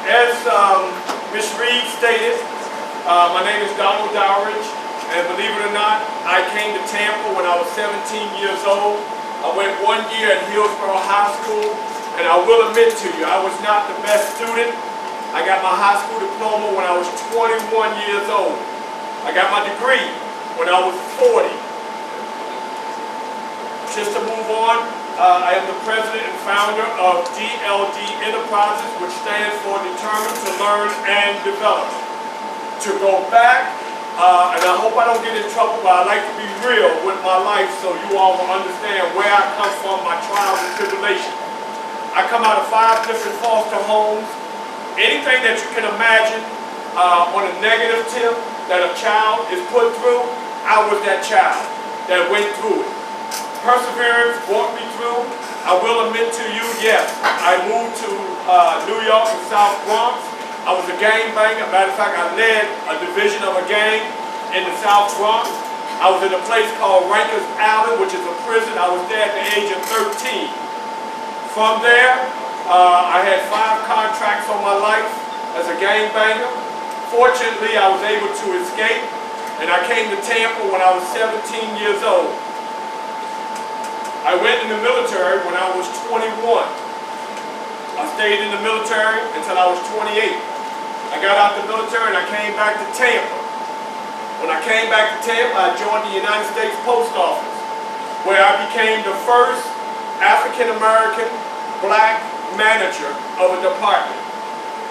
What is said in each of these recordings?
As Ms. Reed stated, my name is Dowridge, and believe it or not, I came to Tampa when I was 17 years old. I went 1 year at Hillsborough High School, and I will admit to you, I was not the best student. I got my high school diploma when I was 21 years old. I got my degree when I was 40. Just to move on, I am the president and founder of DLD Enterprises, which stands for Determined to Learn and Develop. To go back, and I hope I don't get in trouble, but I like to be real with my life so you all will understand where I come from, my trials and tribulations. I come out of 5 different foster homes. Anything that you can imagine on a negative tip that a child is put through, I was that child that went through it. Perseverance brought me through. I will admit to you, yes, I moved to New York and South Bronx. I was a gangbanger. Matter of fact, I led a division of a gang in the South Bronx. I was in a place called Rikers Island, which is a prison. I was there at the age of 13. From there, I had 5 contracts on my life as a gangbanger. Fortunately, I was able to escape, and I came to Tampa when I was 17 years old. I went in the military when I was 21. I stayed in the military until I was 28. I got out the military and I came back to Tampa. When I came back to Tampa, I joined the United States Post Office, where I became the first African-American black manager of a department.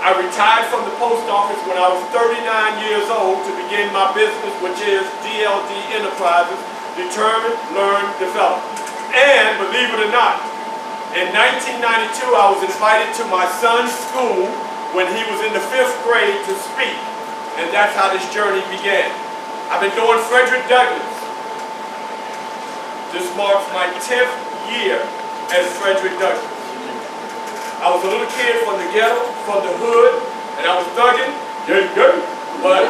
I retired from the post office when I was 39 years old to begin my business, which is DLD Enterprises, Determined, Learn, Develop. And believe it or not, in 1992 I was invited to my son's school when he was in the 5th grade to speak. And that's how this journey began. I've been doing Frederick Douglass. This marks my 10th year as Frederick Douglass. I was a little kid from the ghetto, from the hood, and I was thugging, but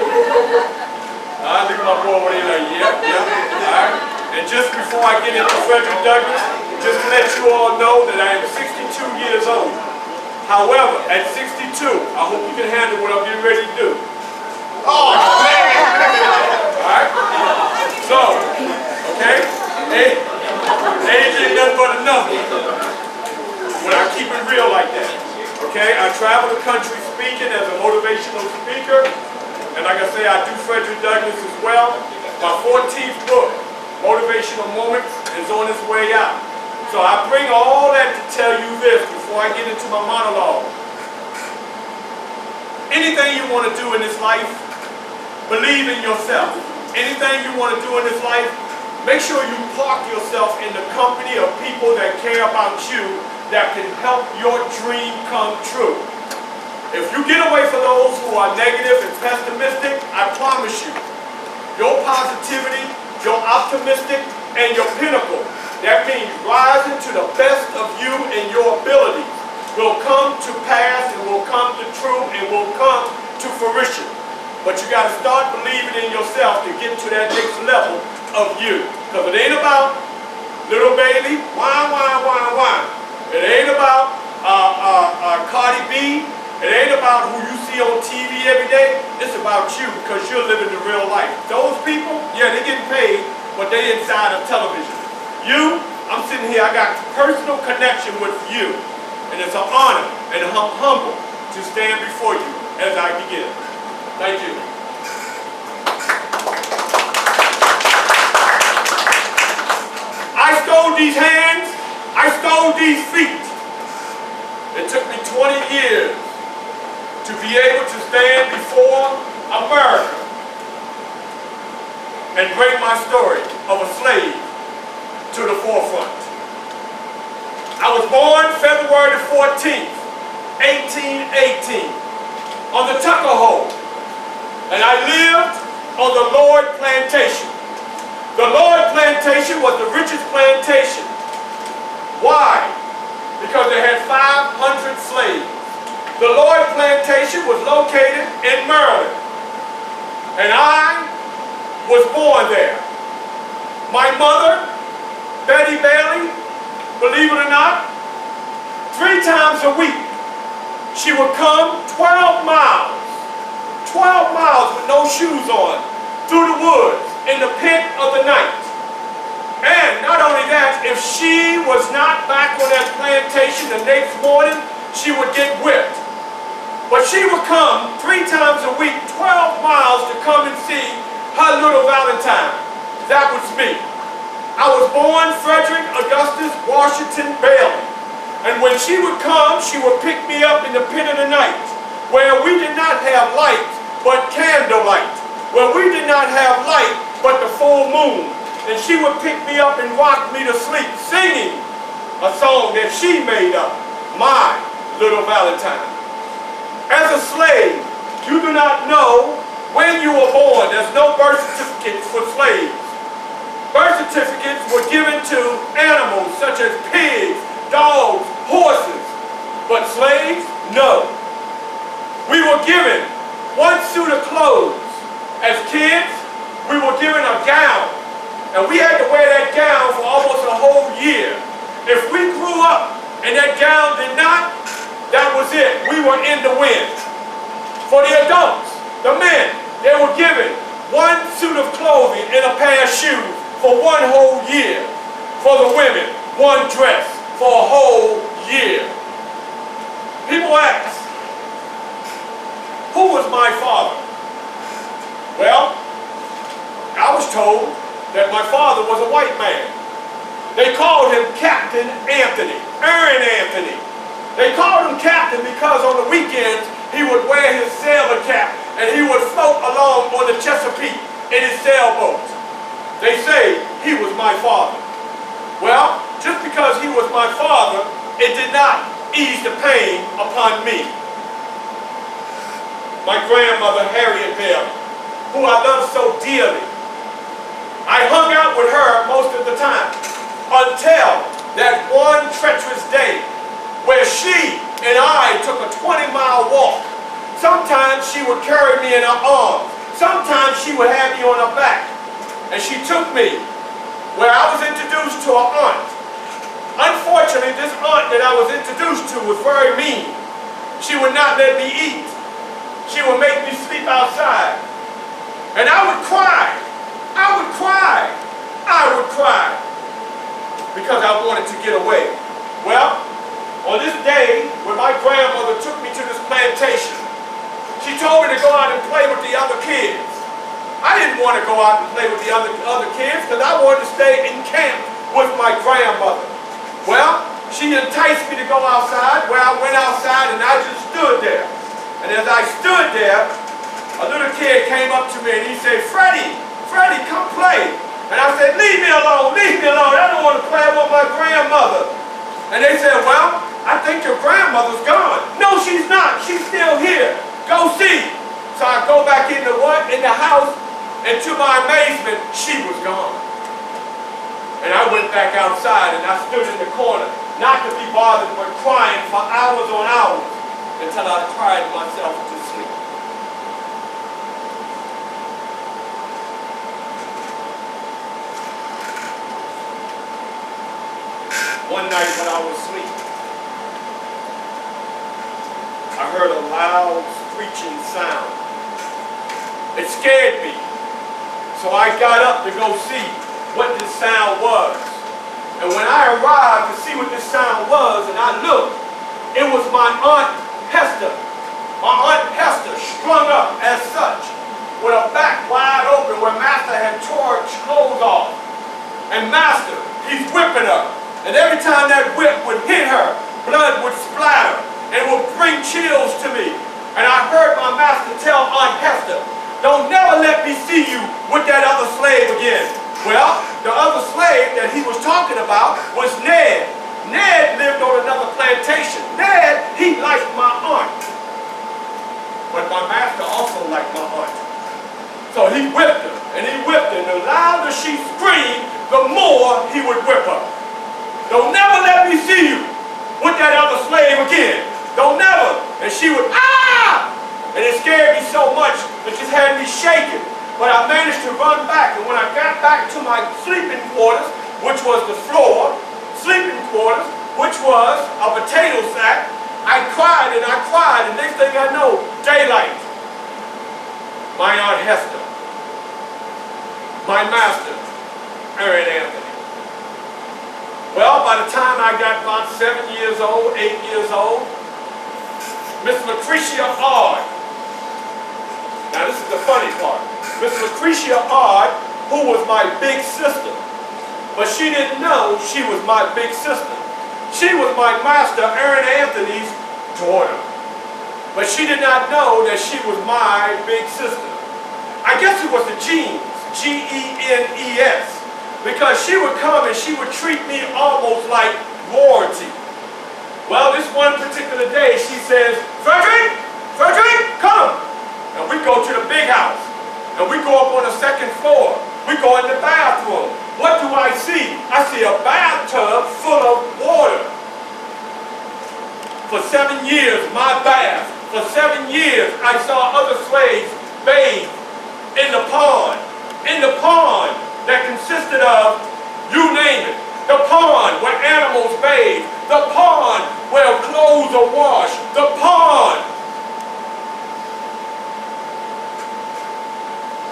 I look at my boy when he's like, alright. And just before I get into Frederick Douglass, just to let you all know that I am 62 years old. However, at 62, I hope you can handle what I'm getting ready to do. Oh, alright? So, okay? Age ain't nothing but a number. When I keep it real like that. Okay? I travel the country speaking as a motivational speaker. And like I say, I do Frederick Douglass as well. My 14th book, Motivational Moments, is on its way out. So I bring all that to tell you this before I get into my monologue. Anything you want to do in this life, believe in yourself. Anything you want to do in this life, make sure you park yourself in the company of people that care about you, that can help your dream come true. If you get away from those who are negative and pessimistic, I promise you, your positivity, your optimistic, and your pinnacle, that means rising to the best of you and your abilities, will come to pass and will come to true and will come to fruition. But you got to start believing in yourself to get to that next level of you. Because it ain't about little baby, whine, whine, whine, whine. It ain't about Cardi B. It ain't about who you see on TV every day. It's about you, because you're living the real life. Those people, yeah, they getting paid, but they inside of television. You, I'm sitting here, I got personal connection with you. And it's an honor and I'm humble to stand before you as I begin. Thank you. I stole these hands, I stole these feet. It took me 20 years to be able to stand before America and bring my story of a slave to the forefront. I was born February the 14th, 1818, on the Tuckahoe, and I lived on the Lloyd Plantation. The Lloyd Plantation was the richest plantation. Why? Because they had 500 slaves. The Lloyd Plantation was located in Maryland, and I was born there. My mother, Betty Bailey, believe it or not, 3 times a week She would come 12 miles with no shoes on, through the woods, in the pit of the night. And not only that, if she was not back on that plantation the next morning, she would get whipped. But she would come 3 times a week, 12 miles to come and see her little Valentine. That was me. I was born Frederick Augustus Washington Bailey. And when she would come, she would pick me up in the pit of the night, where we did not have light, but candlelight, where we did not have light, but the full moon. And she would pick me up and rock me to sleep, singing a song that she made up, My Little Valentine. As a slave, you do not know when you were born. There's no birth certificates for slaves. Birth certificates were given to animals such as pigs, dogs, horses. But slaves, no. We were given 1 suit of clothes. As kids, we were given a gown. And we had to wear that gown for almost a whole year. If we grew up and that gown did not, that was it. We were in the wind. For the adults, the men, they were given 1 suit of clothing and a pair of shoes for 1 whole year. For the women, 1 dress for a whole year. People ask, who was my father? Well, I was told that my father was a white man. They called him Captain Anthony, Aaron Anthony. They called him Captain because on the weekends he would wear his sailor cap and he would float along on the Chesapeake in his sailboat. They say he was my father. Well, just because he was my father, it did not ease the pain upon me. My grandmother, Harriet Bailey, who I loved so dearly, I hung out with her most of the time until that one treacherous day where she and I took a 20-mile walk. Sometimes she would carry me in her arms. Sometimes she would have me on her back. And she took me where I was introduced to an aunt. Unfortunately, this aunt that I was introduced to was very mean. She would not let me eat. She would make me sleep outside. And I would cry. I would cry. I would cry. Because I wanted to get away. Well, on this day, when my grandmother took me to this plantation, she told me to go out and play with the other kids. I didn't want to go out and play with the other kids because I wanted to stay in camp with my grandmother. Well, she enticed me to go outside, where I went outside and I just stood there. And as I stood there, a little kid came up to me and he said, Freddie, come play. And I said, leave me alone, I don't want to play with my grandmother. And they said, well, I think your grandmother's gone. No, she's not, she's still here. Go see. So I go back in the house, and to my amazement, she was gone. And I went back outside and I stood in the corner, not to be bothered, but crying for hours on hours until I cried myself to sleep. One night when I was asleep, I heard a loud screeching sound. It scared me. So I got up to go see what this sound was. And when I arrived to see what this sound was, and I looked, it was my Aunt Hester. My Aunt Hester strung up as such, with her back wide open where Master had tore her clothes off. And Master, he's whipping her. And every time that whip would hit her, blood would splatter and would bring chills to me. And I heard my master tell Aunt Hester, don't never let me see you with that other slave again. Well, the other slave that he was talking about was Ned. Ned lived on another plantation. Ned, he liked my aunt. But my master also liked my aunt. So he whipped her, and he whipped her. And the louder she screamed, the more he would whip her. Don't never let me see you with that other slave again. Don't never. And she would, ah! And it scared me so much, it just had me shaking. But I managed to run back. And when I got back to my sleeping quarters, which was the floor, sleeping quarters, which was a potato sack, I cried and I cried, and next thing I know, daylight. My Aunt Hester, my master, Aaron Anthony. Well, by the time I got about 7 years old, 8 years old, Miss Lucretia Ard. Now this is the funny part. Miss Lucretia Ard, who was my big sister, but she didn't know she was my big sister. She was my master, Aaron Anthony's daughter, but she did not know that she was my big sister. I guess it was the genes, G-E-N-E-S, because she would come and she would treat me almost like royalty. Well, this one particular day, she says, Frederick, come. And we go to the big house. And we go up on the second floor. We go in the bathroom. What do I see? I see a bathtub full of water. For 7 years, my bath. For 7 years, I saw other slaves bathe in the pond. In the pond that consisted of, you name it. The pond where animals bathe. The pond where clothes are washed. The pond.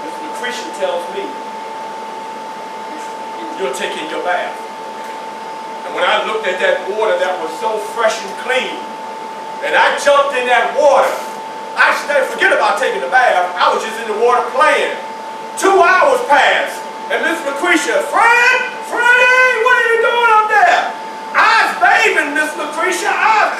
Miss Lucretia tells me, you're taking your bath. And when I looked at that water that was so fresh and clean, and I jumped in that water, I said, forget about taking the bath. I was just in the water playing. 2 hours passed, and Miss Lucretia, Freddie, what are you doing up there? I was bathing, Miss Lucretia.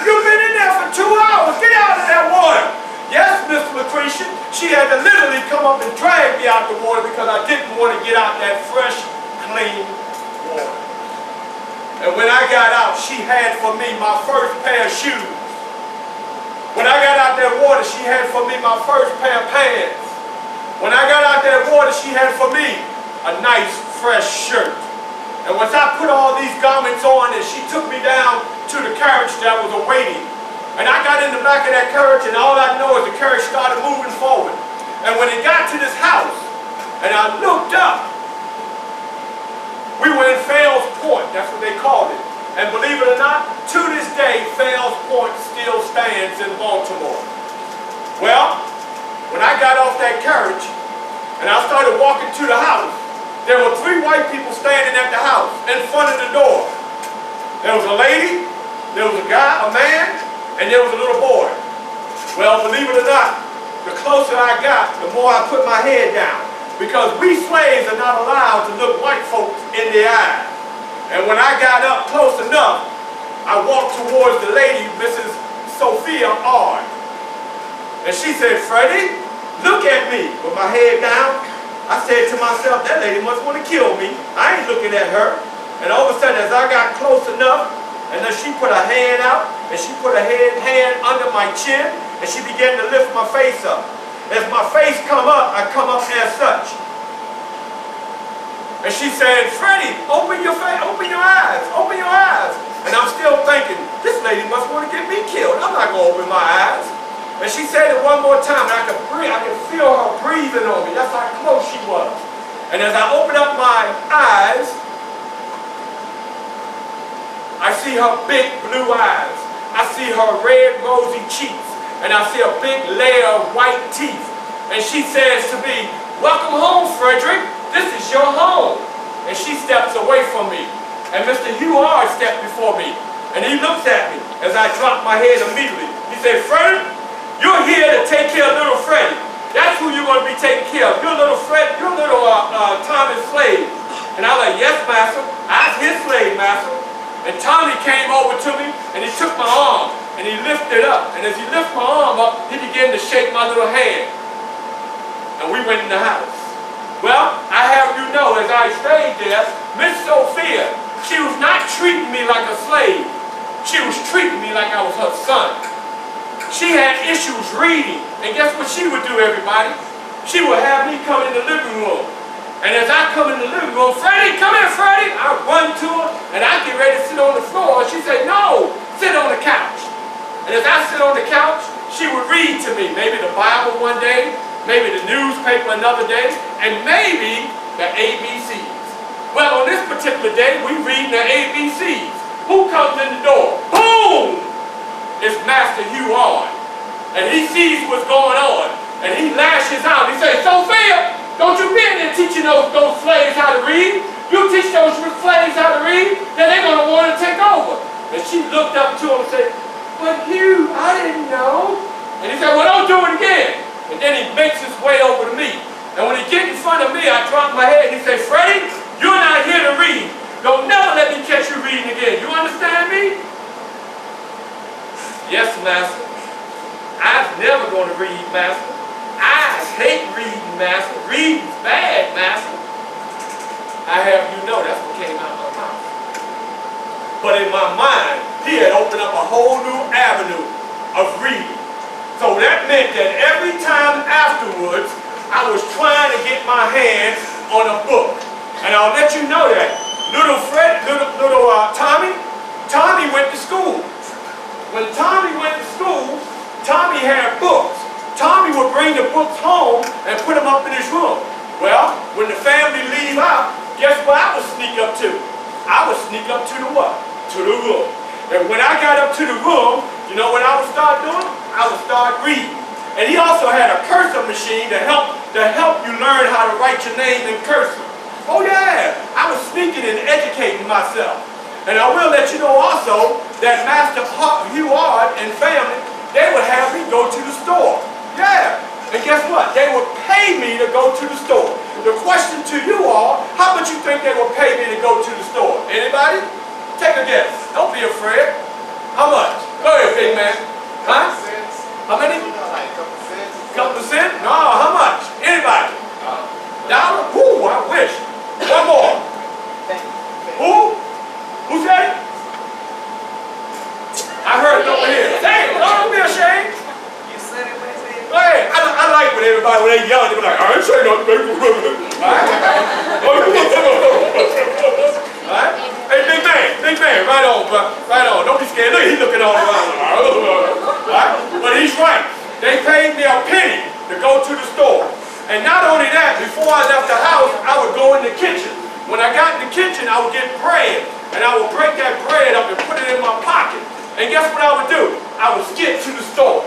You've been in there for 2 hours. Get out of that water. Yes, Miss Lucretia. She had to literally come up and drag me out the water because I didn't want to get out that fresh, clean water. And when I got out, she had for me my first pair of shoes. When I got out that water, she had for me my first pair of pants. When I got out that water, she had for me a nice, fresh shirt. And once I put all these garments on, and she took me down to the carriage that was awaiting. And I got in the back of that carriage, and all I know is the carriage started moving forward. And when it got to this house, and I looked up, we were in Fales Point, that's what they called it. And believe it or not, to this day, Fales Point still stands in Baltimore. Well, when I got off that carriage, and I started walking to the house, there were 3 white people standing at the house, in front of the door. There was a lady, there was a guy, a man, and there was a little boy. Well, believe it or not, the closer I got, the more I put my head down. Because we slaves are not allowed to look white folks in the eye. And when I got up close enough, I walked towards the lady, Mrs. Sophia Ard. And she said, Freddie, look at me. With my head down, I said to myself, that lady must want to kill me. I ain't looking at her. And all of a sudden, as I got close enough, and then she put her hand out, and she put her hand under my chin, and she began to lift my face up. As my face come up, I come up as such. And she said, Freddie, open your face, open your eyes, open your eyes. And I'm still thinking, this lady must want to get me killed. I'm not going to open my eyes. And she said it one more time, and I could breathe, I could feel her breathing on me. That's how close she was. And as I opened up my eyes, I see her big blue eyes. I see her red rosy cheeks. And I see a big layer of white teeth. And she says to me, welcome home, Frederick. This is your home. And she steps away from me. And Mr. Hugh Ard stepped before me. And he looks at me as I drop my head immediately. He said, Frederick, you're here to take care of little Freddie. That's who you're going to be taking care of. You're little Fred, you're little Tommy's slave. And I was like, yes, master. I was his slave, master. And Tommy came over to me and he took my arm. And he lifted up, and as he lifted my arm up, he began to shake my little hand. And we went in the house. Well, I have you know, as I stayed there, Miss Sophia, she was not treating me like a slave. She was treating me like I was her son. She had issues reading, and guess what she would do, everybody? She would have me come in the living room. And as I come in the living room, Freddie, come here, Freddie. I run to her, and I get ready to sit on the floor. She said, no, sit on the couch. And as I sit on the couch, she would read to me, maybe the Bible one day, maybe the newspaper another day, and maybe the ABCs. Well, on this particular day, we read the ABCs. Who comes in the door? Boom! is Master Hugh on. And he sees what's going on, and he lashes out. He says, Sophia, don't you be in there teaching those slaves how to read. You teach those slaves how to read, then they're going to want to take over. And she looked up to him and said, but Hugh, I didn't know. And he said, well, don't do it again. And then he makes his way over to me. And when he gets in front of me, I drop my head and he says, Freddie, you're not here to read. Don't never let me catch you reading again. You understand me? Yes, Master. I'm never going to read, Master. I hate reading, Master. Reading's bad, Master. I have you know that's what came out of my mouth. But in my mind, he had opened up a whole new avenue of reading. So that meant that every time afterwards, I was trying to get my hands on a book. And I'll let you know that. Tommy went to school. When Tommy went to school, Tommy had books. Tommy would bring the books home and put them up in his room. Well, when the family leave out, guess what I would sneak up to? I would sneak up to the what? To the room. And when I got up to the room, you know what I would start doing? I would start reading. And he also had a cursor machine to help you learn how to write your name in cursive. Oh yeah, I was sneaking and educating myself. And I will let you know also that Master Hugh and family, they would have me go to the store. Yeah. And guess what? They would pay me to go to the store. The question to you all, how much you think they would pay me to go to the store? Anybody? Take a guess. Don't be afraid. How much? Go ahead, big man. Huh? How many? Like a couple cents. Couple cents? No, how much? Anybody? $1? Whoo, I wish. One more. Who? Who said it? I heard it over here. Say it. Don't be ashamed. You said it when it said it. Go ahead. I like when everybody, when they yell, they be like, I ain't saying nothing. Alright? Hey, big man, right on, bro. Right on. Don't be scared. Look, he's looking all around. Alright? But he's right. They paid me a penny to go to the store. And not only that, before I left the house, I would go in the kitchen. When I got in the kitchen, I would get bread. And I would break that bread up and put it in my pocket. And guess what I would do? I would skip to the store.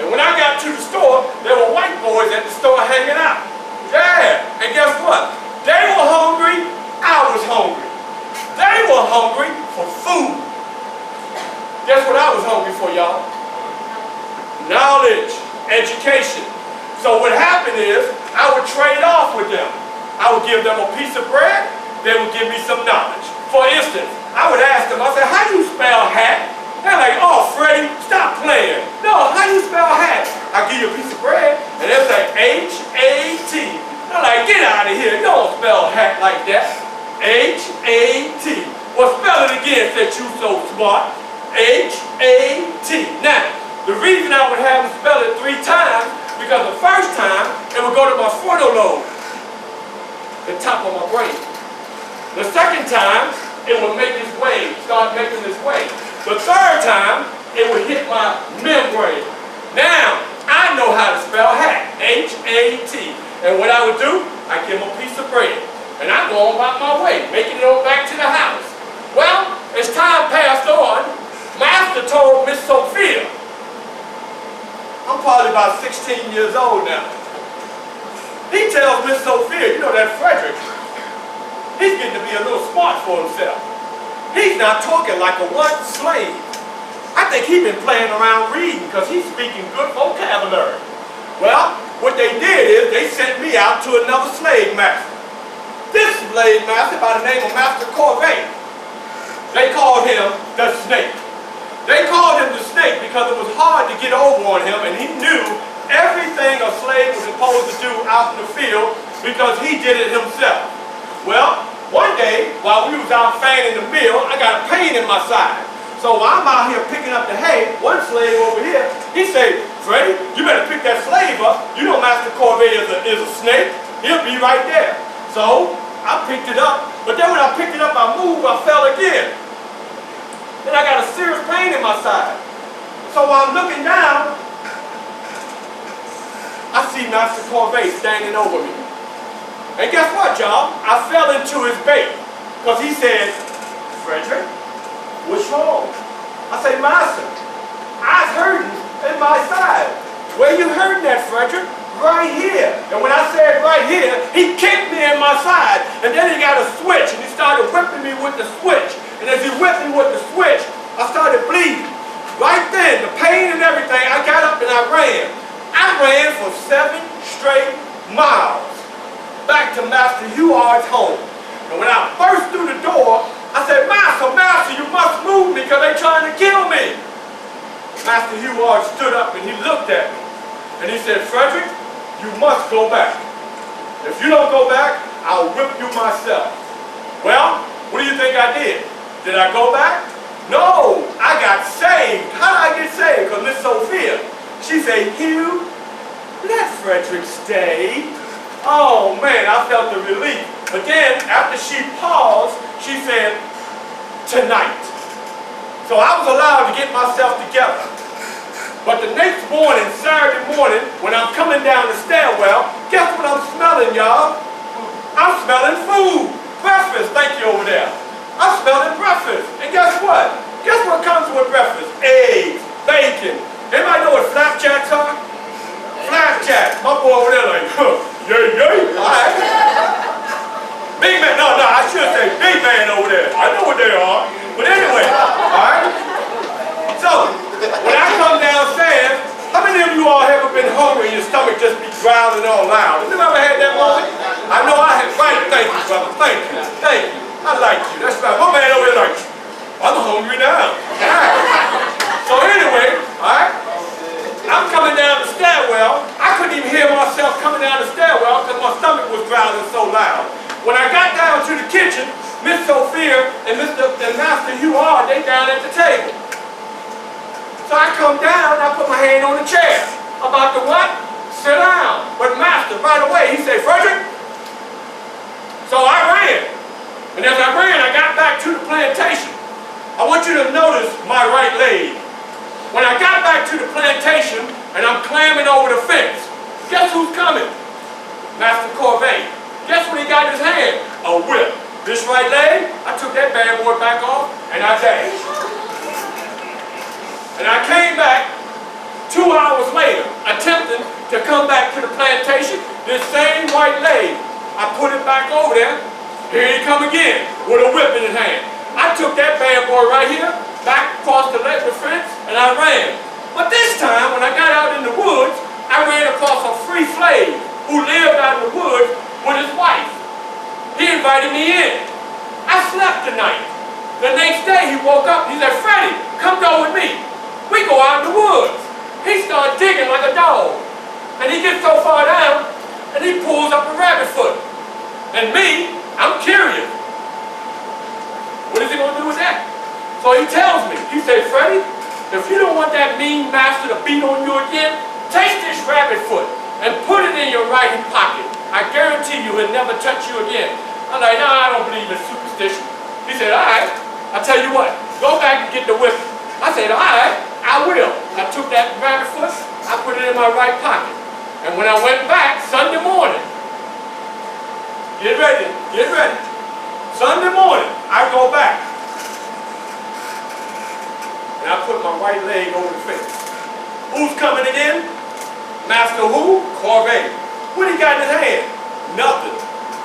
And when I got to the store, there were white boys at the store hanging out. Yeah. And guess what? They were hungry. I was hungry. They were hungry for food. Guess what I was hungry for, y'all? Knowledge, education. So what happened is, I would trade off with them. I would give them a piece of bread, they would give me some knowledge. For instance, I would ask them, I said, how do you spell hat? They're like, oh, Freddie, stop playing. No, how do you spell hat? I give you a piece of bread, and they're like, H-A-T. They're like, get out of here, you don't spell hat like that. H-A-T. Well, spell it again since you so smart. H-A-T. Now, the reason I would have them spell it 3 times, because the first time, it would go to my frontal lobe, the top of my brain. The second time, it would make its way, start making its way. The third time, it would hit my membrane. Now, I know how to spell hat, H-A-T. And what I would do, I give them a piece of bread. And I go on about my way, making it on back to the house. Well, as time passed on, Master told Miss Sophia, I'm probably about 16 years old now. He tells Miss Sophia, you know that Frederick, he's getting to be a little smart for himself. He's not talking like a one slave. I think he's been playing around reading because he's speaking good vocabulary. Well, what they did is they sent me out to another slave master. This slave master by the name of Master Corvette. They called him the Snake. They called him the Snake because it was hard to get over on him, and he knew everything a slave was supposed to do out in the field because he did it himself. Well, one day, while we was out fanning the mill, I got a pain in my side. So while I'm out here picking up the hay, one slave over here, he said, Freddie, you better pick that slave up. You know Master Corvette is a snake. He'll be right there. So I picked it up, but then when I picked it up, I moved, I fell again. Then I got a serious pain in my side. So while I'm looking down, I see Master Corvette standing over me. And guess what, y'all? I fell into his bait. Because he said, Frederick, what's wrong? I say, Master, I was hurting in my side. Where you hurting at, Frederick? Right here. And when I said right here, he kicked me in my side. And then he got a switch, and he started whipping me with the switch. And as he whipped me with the switch, I started bleeding. Right then, the pain and everything, I got up and I ran. I ran for 7 straight miles back to Master Huard's home. And when I burst through the door, I said, Master, you must move me because they're trying to kill me. Master Huard stood up and he looked at me. And he said, Frederick, you must go back. If you don't go back, I'll whip you myself. Well, what do you think I did? Did I go back? No, I got saved. How did I get saved? Because Miss Sophia, she said, Hugh, let Frederick stay. Oh man, I felt the relief. But then, after she paused, she said, tonight. So I was allowed to get myself together. But the next morning, Saturday morning, when I'm coming down the stairwell, guess what I'm smelling, y'all? I'm smelling food. Breakfast, thank you over there. I'm smelling breakfast. And guess what? Guess what comes with breakfast? Eggs, bacon. Anybody know what flapjacks are? Flapjacks. My boy over there like, yay, all right. Big man, no, I should say big man over there. I know what they are. But anyway, all right? So, when I come downstairs, how many of you all ever been hungry and your stomach just be growling all loud? Have you ever had that moment? I know I have. Right, thank you, brother. Thank you. I like you. That's right. My man over there like, I'm hungry now. So anyway, all right? I'm coming down the stairwell. I couldn't even hear myself coming down the stairwell because my stomach was growling so loud. When I got down to the kitchen, Miss Sophia and Master Huard, they down at the table. So I come down and I put my hand on the chair. About to what? Sit down. But Master, right away, he said, Frederick. So I ran. And as I ran, I got back to the plantation. I want you to notice my right leg. When I got back to the plantation and I'm clambering over the fence, guess who's coming? Master Corvée. Guess what he got in his hand? A whip. This right leg, I took that bad boy back off and I dashed. And I came back 2 hours later, attempting to come back to the plantation, this same white leg. I put it back over there. Here he come again with a whip in his hand. I took that bad boy right here, back across the fence, and I ran. But this time, when I got out in the woods, I ran across a free slave who lived out in the woods with his wife. He invited me in. I slept the night. The next day, he woke up. He said, Freddie, come go with me. We go out in the woods. He started digging like a dog. And he gets so far down, and he pulls up a rabbit foot. And me, I'm curious. What is he going to do with that? So he tells me, he said, Freddie, if you don't want that mean master to beat on you again, take this rabbit foot and put it in your right pocket. I guarantee you he'll never touch you again. I'm like, no, I don't believe in superstition. He said, all right, I'll tell you what, go back and get the whip. I said, all right, I will. I took that rabbit foot, I put it in my right pocket. And when I went back Sunday morning, get ready. Sunday morning, I go back. And I put my right leg over the fence. Who's coming again? Master who? Corvée. What he got in his hand? Nothing.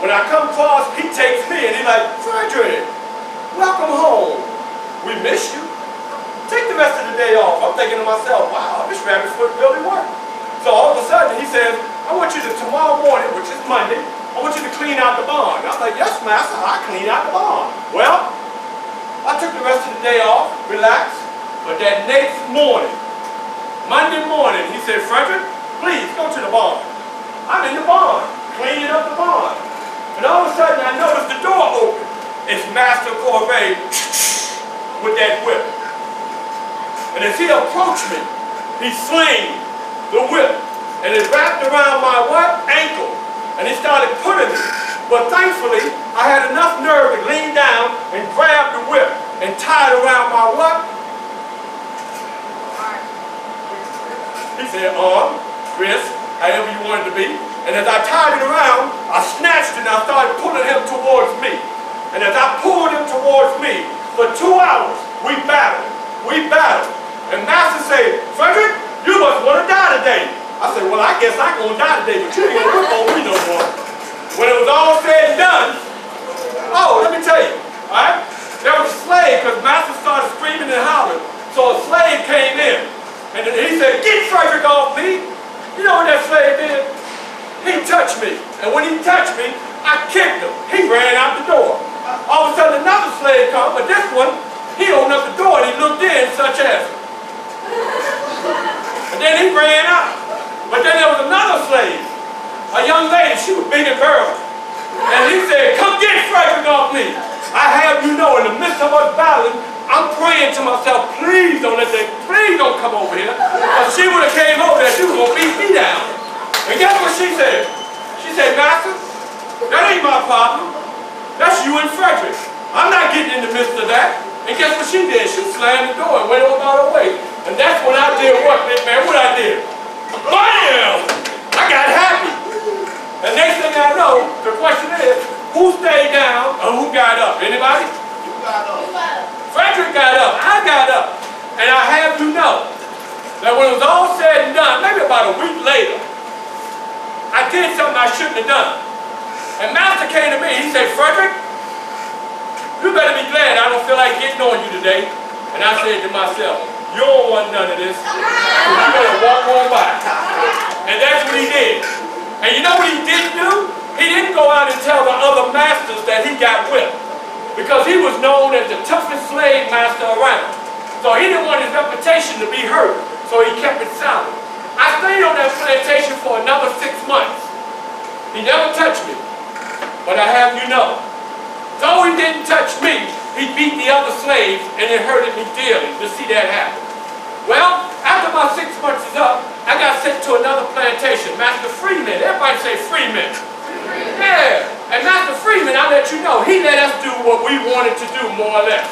When I come across, he takes me and he's like, Frederick, welcome home. We miss you. Take the rest of the day off. I'm thinking to myself, wow, this rabbit foot really worked. So all of a sudden he says, I want you to tomorrow morning, which is Monday, I want you to clean out the barn. I'm like, yes, master, I clean out the barn. Well, I took the rest of the day off, relaxed, but that next morning, Monday morning, he said, Frederick, please go to the barn. I'm in the barn, cleaning up the barn. And all of a sudden I noticed the door open. It's Master Corvée with that whip. And as he approached me, he slinged the whip and it wrapped around my what? Ankle. And he started putting it. But thankfully, I had enough nerve to lean down and grab the whip and tie it around my what? He said arm, wrist, however you wanted to be. And as I tied it around, I snatched it and I started pulling him towards me. And as I pulled him towards me, for 2 hours, we battled. And master said, Frederick, you must want to die today. I said, well, I guess I'm going to die today, but you ain't going to whip on me no more. When it was all said and done, oh, let me tell you, all right? There was a slave, because master started screaming and hollering. So a slave came in, and he said, get Frederick off me. You know what that slave did? He touched me. And when he touched me, I kicked him. He ran out the door. All of a sudden, another slave comes, but this one, he opened up the door and he looked in, such as. And then he ran out. But then there was another slave, a young lady, she was big and burly. And he said, come get Frederick off me. I have you know, in the midst of us battling, I'm praying to myself, please don't come over here. Because she would have came over there, she was going to beat me down. And guess what she said? She said, Master, that ain't my problem. That's you and Frederick. I'm not getting in the midst of that. And guess what she did? She slammed the door and went on about her way. And that's when I did what, man? What I did? Bam! I got happy. And next thing I know, the question is, who stayed down or who got up? Anybody? You got up. Frederick got up. I got up. And I have you know that when it was all said and done, maybe about a week later, I did something I shouldn't have done. And Master came to me, he said, Frederick, you better be glad I don't feel like getting on you today. And I said to myself, you don't want none of this. You better walk on by. And that's what he did. And you know what he didn't do? He didn't go out and tell the other masters that he got whipped. Because he was known as the toughest slave master around. So he didn't want his reputation to be hurt. So he kept it silent. I stayed on that plantation for another 6 months. He never touched me. But I have you know, though he didn't touch me, he beat the other slaves, and it hurted me dearly to see that happen. Well, after my 6 months is up, I got sent to another plantation, Master Freeman. Everybody say Freeman. Yeah, and Master Freeman, I let you know, he let us do what we wanted to do, more or less.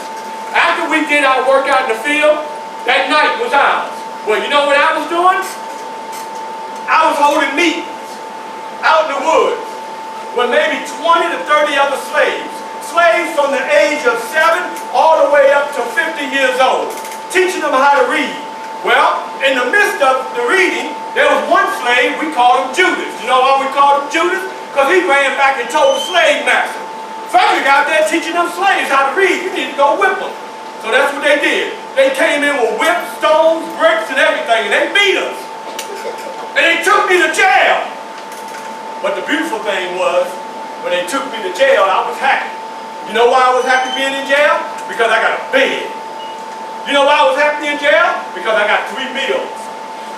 After we did our work out in the field, that night was ours. Well, you know what I was doing? I was holding meetings out in the woods with maybe 20 to 30 other slaves. Slaves from the age of 7 all the way up to 50 years old, teaching them how to read. Well, in the midst of the reading, there was one slave, we called him Judas. You know why we called him Judas? Because he ran back and told the slave master, Frederick out there teaching them slaves how to read, you need to go whip them. So that's what they did. They came in with whips, stones, bricks, and everything, and they beat us. And they took me to jail. But the beautiful thing was, when they took me to jail, I was happy. You know why I was happy being in jail? Because I got a bed. You know why I was happy in jail? Because I got 3 meals.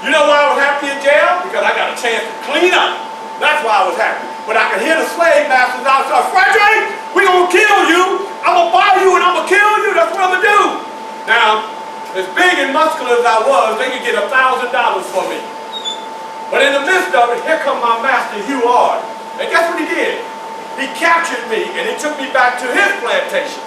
You know why I was happy in jail? Because I got a chance to clean up. That's why I was happy. But I could hear the slave masters outside, Frederick, we're going to kill you. I'm going to buy you and I'm going to kill you. That's what I'm going to do. Now, as big and muscular as I was, they could get $1,000 for me. But in the midst of it, here come my master, Hugh Ard. And guess what he did? He captured me and he took me back to his plantation.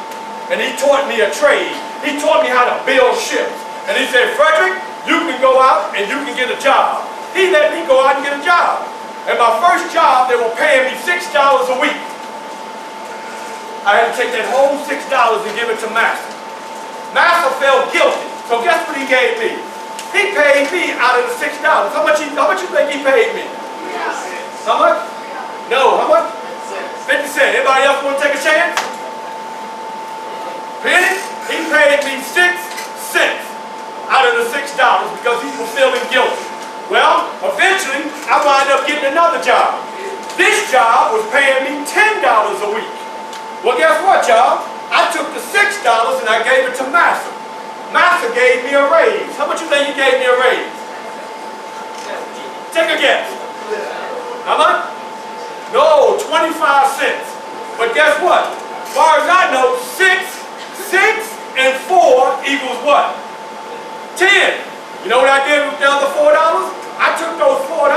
And he taught me a trade. He taught me how to build ships. And he said, Frederick, you can go out and you can get a job. He let me go out and get a job. And my first job, they were paying me $6 a week. I had to take that whole $6 and give it to Master. Master felt guilty. So guess what he gave me? He paid me out of the $6. How much you think he paid me? How much? No, how much? 50 cents. Anybody else want to take a chance? Penny? He paid me 6 cents out of the $6 because he was feeling guilty. Well, eventually, I wound up getting another job. This job was paying me $10 a week. Well, guess what, y'all? I took the $6 and I gave it to Master. Master gave me a raise. How much you think he gave me a raise? Take a guess. How much? No, 25 cents. But guess what? As far as I know, 6 and 4 equals what? 10. You know what I did with the other $4? I took those $4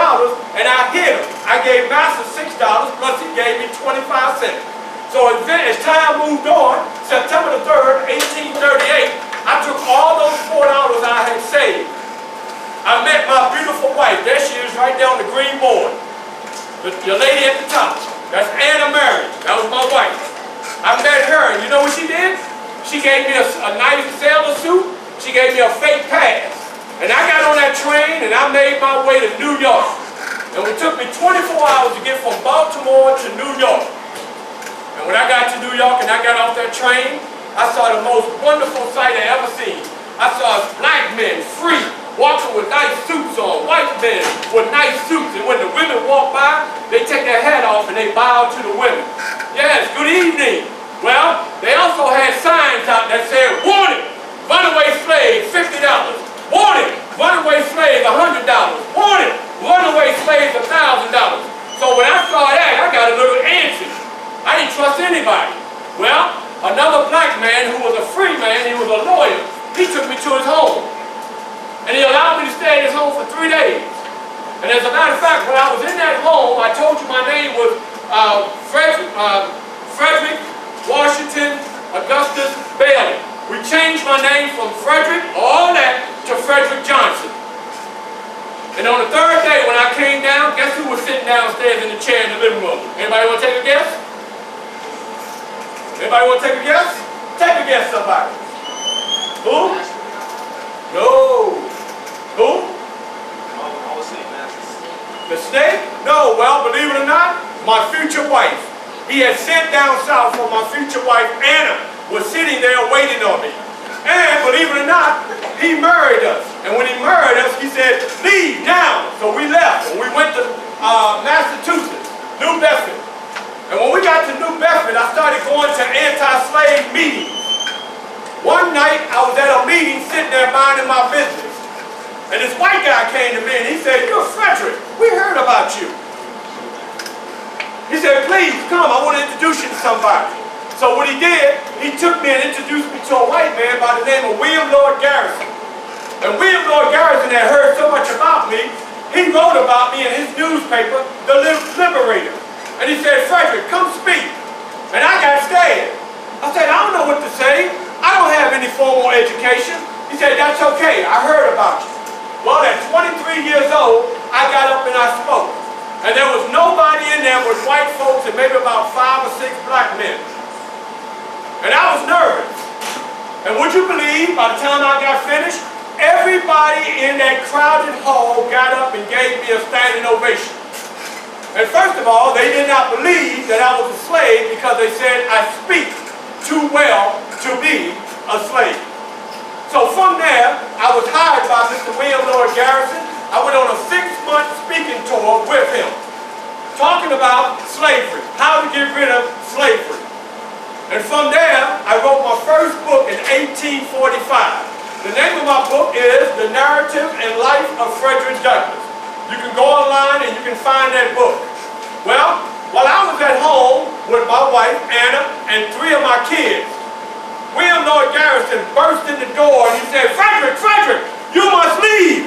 and I hid them. I gave Master $6 plus he gave me 25 cents. So as time moved on, September the 3rd, 1838, I took all those $4 I had saved. I met my beautiful wife. There she is right there on the green board. The lady at the top. That's Anna Mary. That was my wife. I met her and you know what she did? She gave me a nice sailor suit. She gave me a fake pass. And I got on that train and I made my way to New York. And it took me 24 hours to get from Baltimore to New York. And when I got to New York and I got off that train, I saw the most wonderful sight I ever seen. I saw black men free, walking with nice suits on, white men with nice suits. And when the women walk by, they take their hat off and they bow to the women. Yes, good evening. Well, they also had signs out that said, warning, runaway slaves, $50. Warning, runaway slaves, $100. Warning, runaway slaves, $1,000. So when I saw that, I got a little antsy. I didn't trust anybody. Well, another black man who was a free man, he was a lawyer, he took me to his home. And he allowed me to stay in his home for 3 days. And as a matter of fact, when I was in that home, I told you my name was Frederick Washington Augustus Bailey. We changed my name from Frederick, all that, to Frederick Johnson. And on the third day when I came down, guess who was sitting downstairs in the chair in the living room? Anybody want to take a guess? Anybody want to take a guess? Take a guess, somebody. Who? No. Who? The snake? No, well, believe it or not, my future wife. He had sent down south for my future wife, Anna, was sitting there waiting on me. And believe it or not, he married us. And when he married us, he said, leave now. So we left and we went to Massachusetts, New Bedford. And when we got to New Bedford, I started going to anti-slave meetings. One night, I was at a meeting sitting there minding my business. And this white guy came to me and he said, you're Frederick, we heard about you. He said, please come, I want to introduce you to somebody. So what he did, he took me and introduced me to a white man by the name of William Lord Garrison. And William Lord Garrison had heard so much about me, he wrote about me in his newspaper, The Liberator. And he said, Frederick, come speak. And I got scared. I said, I don't know what to say. I don't have any formal education. He said, that's okay, I heard about you. Well, at 23 years old, I got up and I spoke. And there was nobody in there but white folks and maybe about 5 or 6 black men. And I was nervous. And would you believe, by the time I got finished, everybody in that crowded hall got up and gave me a standing ovation. And first of all, they did not believe that I was a slave because they said I speak too well to be a slave. So from there, I was hired by Mr. William Lord Garrison. I went on a 6-month speaking tour with him, talking about slavery, how to get rid of slavery. And from there, I wrote my first book in 1845. The name of my book is The Narrative and Life of Frederick Douglass. You can go online and you can find that book. Well, while I was at home with my wife, Anna, and 3 of my kids, William Lord Garrison burst in the door and he said, Frederick, Frederick, you must leave.